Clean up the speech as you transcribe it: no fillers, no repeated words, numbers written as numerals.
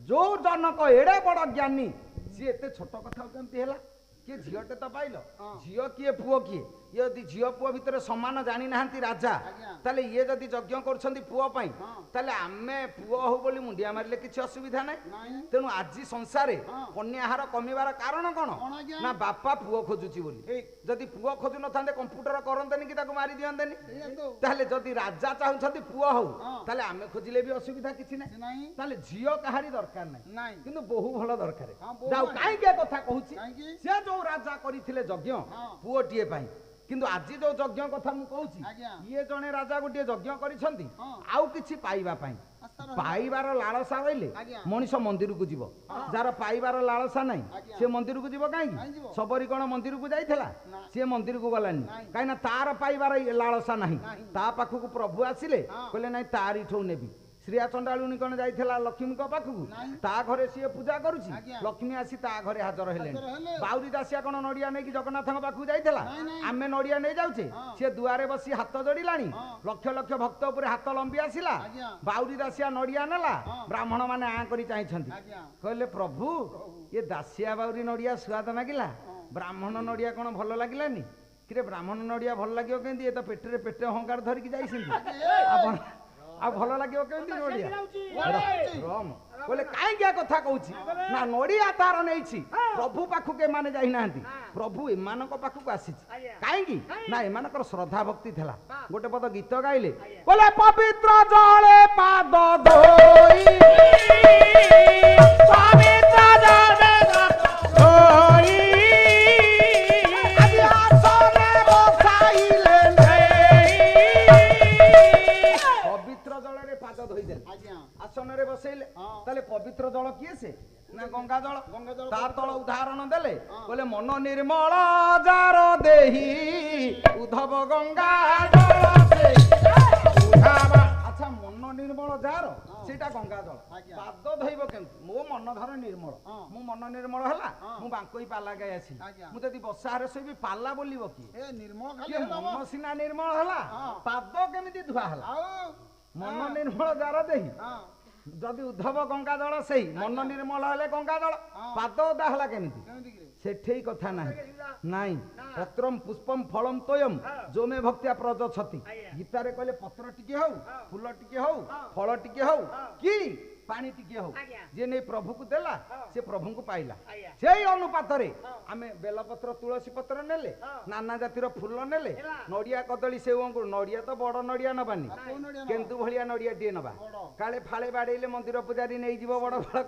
जो जनक एड़े बड़ ज्ञानी सी एते छोट कथा केमती हैला किए झीलटे तो पाइल झील किए पुओ किए ये यदि झील पुओ भितर समान जानी नाहांती राजा ताले ये जदि यज्ञ करछंती पुओ पई ताले आमे पुओ हो बोली मुंडिया मारले किछि असुविधा नै तेनु आजि संसारे कन्याहार कमिबार कारण कोन ना बापा पुओ खोजुची बोली जदि पुओ खोजु न थांदे कंप्यूटर करंतनी कि ताको मारी दियंतनी ताले जदि राजा चाहुछंती पुओ हो ताले आमे खोजिले भी असुविधा किछि नै ताले झियो कहारी दरकार नै किंतु बहु भलो दरकार जाऊ काई के कथा कहूची से जो राजा करिथिले यज्ञ पुओटिए पई किंतु आज जो यज्ञ कथा मु कहूची ये जने राजा गोटे यज्ञ करिसंती आउ किछि पाइबा पई पाइबार लालसा रहिले मनीष मंदिर को जीव जार पाइबार लालसा नहीं से मंदिर को जीव कहीं सबरी कौन मंदिर को जाइथिला से मंदिर को गलानी कहीं तार पाइबार लालसा नहीं ता पाखक प्रभु आसिले कहले नहीं तारी ठौ नेबी श्रिया चंडालुनी कौन जाइथिला लक्ष्मी को पाखक ता घरे सी पूजा करुची लक्ष्मी आसी ता घरे हाजर हेले बाउरी दासिया कौन नड़िया नहीं जगन्नाथ पाखक जाइथिला आमे नड़िया नहीं जाउछे से दुआरे बसी हाथ जोड़िलानी लक्ष लक्ष भक्त ऊपर हाथ लंबी आसिला बाउरी दासिया नड़िया नेला ब्राह्मण माने आ करी चाहिछंती कहले प्रभु ये दासिया बाउरी नड़िया स्वाद मागिला ब्राह्मण नड़िया कौन भल लागिलानी कि ब्राह्मण नड़िया भल लागियो केंदी ए तो पेटरे पेटे हंकार धरिकी जाइछंती आपण आ भल लागियो केंदी नड़िया रम बोले काई क्या कथा कहूची ना नड़िया तार नैछि प्रभु पाखु के माने जाई नाहंती प्रभु एमानक पाखु को आसीछि काई की ना एमानकर श्रद्धा भक्ति थला गोटे पद गीत गाइले बोले पवित्र जले पाद धोई पवित्र जले धोई आदि आसने बसाइले पवित्र जल रे पाद धोई दे आसन रे बसैले ताले पवित्र जल किए से ना गंगा जल तार तल उदाहरण देले बोले मन निर्मल जार देही उद्धव गंगा जल से उधावा अच्छा मन निर्मल जार सेटा गंगा जल पाद धोइबो केमति मो मन धर निर्मल मो मन निर्मल हला मु बांकोई पाला गय आसी मु जदी बसारे सोबी पाला बोलिबो की ए निर्मल खाली मन सिना निर्मल हला पाद केमिति धुआ हला मन निर्मल जार देही जदि उद्धव गंगा जल से मन निर्मल हेले गंगा जल पाद ओदा हला केमिति सेठे कथा नाही पत्रम पुष्पम फलम तोयम जो मे भक्त्या प्रजछति गीता रे कहले पत्र टिके हौ फूल टिके हौ फल टिके हौ कि पानी टिके हौ जे नै प्रभु को देला से प्रभु को पाइला सेई अनुपात रे आमे बेलपत्र तुलसी पत्र नेले नाना जातिर फूल नेले नड़िया कदली सेव अंगुर नड़िया तो बड़ नड़िया नबानी केंतु भलिया नड़िया टिए नबा काले फाळे बाडेले मंदिर पुजारी नै जीव बड़ बड़